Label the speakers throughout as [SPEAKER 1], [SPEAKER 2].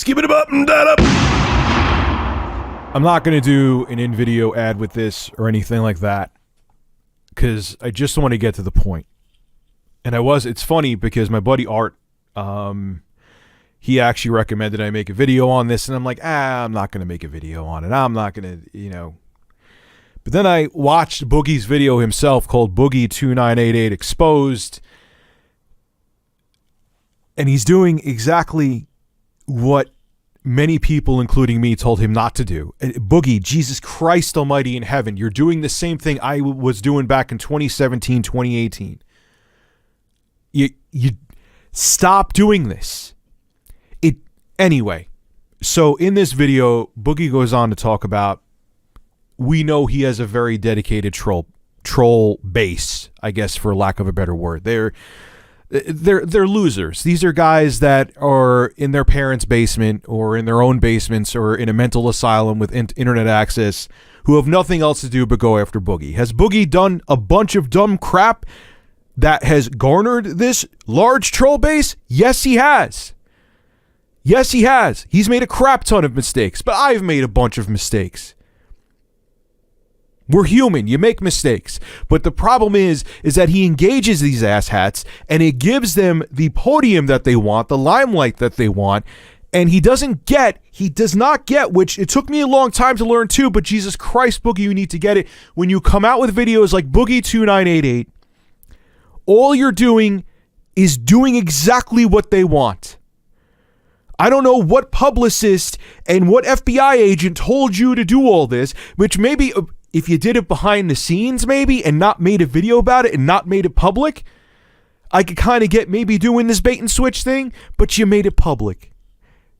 [SPEAKER 1] Skip it up and that up. I'm not going to do an in-video ad with this or anything like that because I just want to get to the point. And it's funny because my buddy Art, he actually recommended I make a video on this, and I'm like, I'm not going to make a video on it. I'm not going to, But then I watched Boogie's video himself called Boogie2988 Exposed, and he's doing exactly what many people, including me, told him not to do. Boogie, Jesus Christ almighty in heaven, you're doing the same thing I was doing back in 2017, 2018. You stop doing this. Anyway, so in this video, Boogie goes on to talk about, we know he has a very dedicated troll base, I guess, for lack of a better word. They're losers. These are guys that are in their parents' basement or in their own basements or in a mental asylum with internet access who have nothing else to do but go after Boogie. Has Boogie done a bunch of dumb crap that has garnered this large troll base? Yes, he has. Yes, he has. He's made a crap ton of mistakes, but I've made a bunch of mistakes. We're human. You make mistakes. But the problem is that he engages these asshats and it gives them the podium that they want, the limelight that they want, and he does not get, which it took me a long time to learn too, but Jesus Christ, Boogie, you need to get it. When you come out with videos like Boogie2988, all you're doing is doing exactly what they want. I don't know what publicist and what FBI agent told you to do all this, which maybe if you did it behind the scenes maybe and not made a video about it and not made it public, I could kind of get maybe doing this bait and switch thing, but you made it public.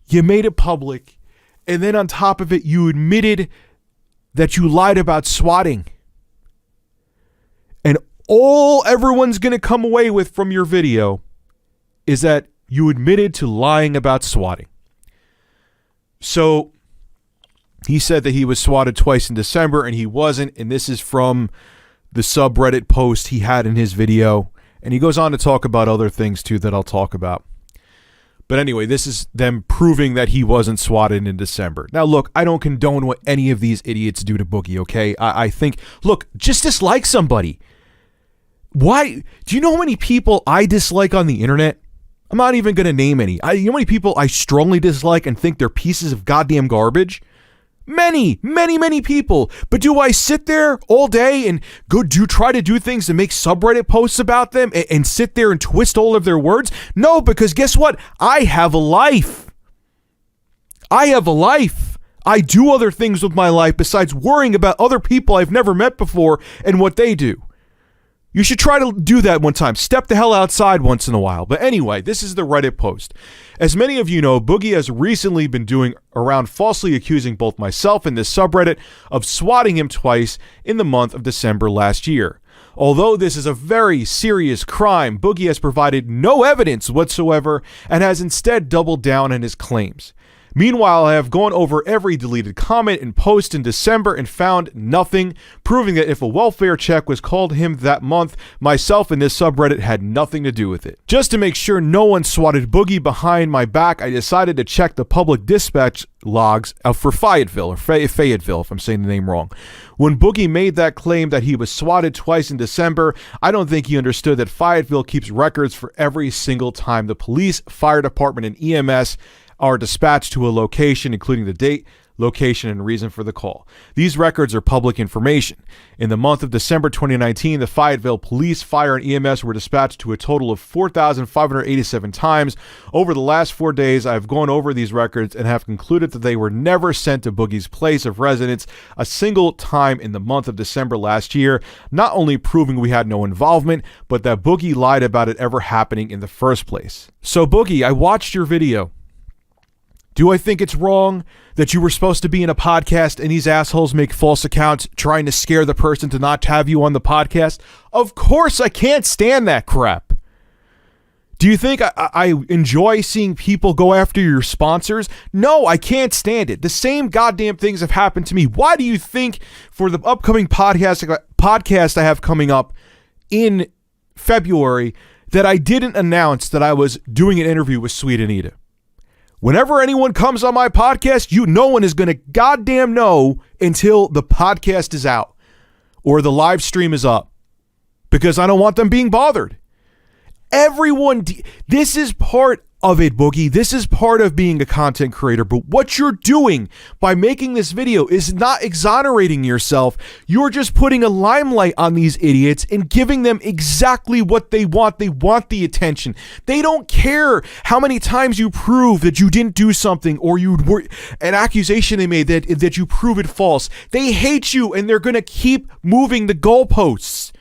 [SPEAKER 1] You made it public. And then on top of it, you admitted that you lied about swatting. And all everyone's going to come away with from your video is that you admitted to lying about swatting. So he said that he was swatted twice in December and he wasn't. And this is from the subreddit post he had in his video. And he goes on to talk about other things too that I'll talk about. But anyway, this is them proving that he wasn't swatted in December. Now, look, I don't condone what any of these idiots do to Boogie, okay? I think, look, just dislike somebody. Why? Do you know how many people I dislike on the internet? I'm not even going to name any. You know how many people I strongly dislike and think they're pieces of goddamn garbage? Many, many, many people. But do I sit there all day and try to do things to make subreddit posts about them and sit there and twist all of their words? No, because guess what? I have a life. I have a life. I do other things with my life besides worrying about other people I've never met before and what they do. You should try to do that one time. Step the hell outside once in a while. But anyway, this is the Reddit post. As many of you know, Boogie has recently been doing around falsely accusing both myself and this subreddit of swatting him twice in the month of December last year. Although this is a very serious crime, Boogie has provided no evidence whatsoever and has instead doubled down on his claims. Meanwhile, I have gone over every deleted comment and post in December and found nothing, proving that if a welfare check was called him that month, myself and this subreddit had nothing to do with it. Just to make sure no one swatted Boogie behind my back, I decided to check the public dispatch logs for Fayetteville, or Fayetteville, if I'm saying the name wrong. When Boogie made that claim that he was swatted twice in December, I don't think he understood that Fayetteville keeps records for every single time the police, fire department, and EMS are dispatched to a location, including the date, location, and reason for the call. These records are public information. In the month of December 2019, the Fayetteville Police, Fire, and EMS were dispatched to a total of 4,587 times. Over the last 4 days, I have gone over these records and have concluded that they were never sent to Boogie's place of residence a single time in the month of December last year, not only proving we had no involvement, but that Boogie lied about it ever happening in the first place. So Boogie, I watched your video. Do I think it's wrong that you were supposed to be in a podcast and these assholes make false accounts trying to scare the person to not have you on the podcast? Of course I can't stand that crap. Do you think I enjoy seeing people go after your sponsors? No, I can't stand it. The same goddamn things have happened to me. Why do you think for the upcoming podcast I have coming up in February that I didn't announce that I was doing an interview with Sweet Anita? Whenever anyone comes on my podcast, no one is going to goddamn know until the podcast is out or the live stream is up, because I don't want them being bothered. Everyone, this is part of it, Boogie. This is part of being a content creator. But what you're doing by making this video is not exonerating yourself. You're just putting a limelight on these idiots and giving them exactly what they want. They want the attention. They don't care how many times you prove that you didn't do something, or an accusation they made that you prove it false. They hate you, and they're going to keep moving the goalposts.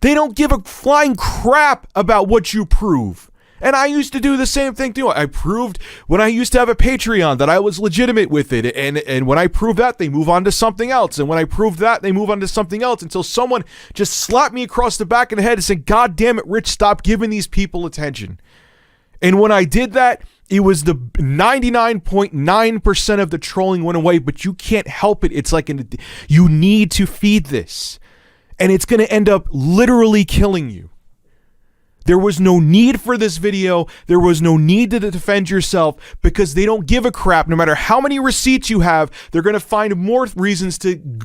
[SPEAKER 1] They don't give a flying crap about what you prove. And I used to do the same thing too. I proved when I used to have a Patreon that I was legitimate with it. And when I proved that, they move on to something else. And when I proved that, they move on to something else, until someone just slapped me across the back of the head and said, "God damn it, Rich, stop giving these people attention." And when I did that, it was the 99.9% of the trolling went away, but you can't help it. It's like you need to feed this. And it's going to end up literally killing you. There was no need for this video. There was no need to defend yourself, because they don't give a crap. No matter how many receipts you have, they're going to find more reasons to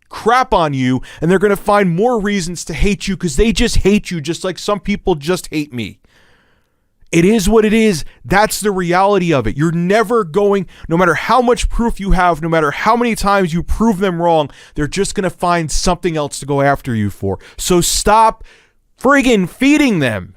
[SPEAKER 1] crap on you, and they're going to find more reasons to hate you, because they just hate you, just like some people just hate me. It is what it is. That's the reality of it. You're never going, no matter how much proof you have, no matter how many times you prove them wrong, they're just going to find something else to go after you for. So stop friggin' feeding them.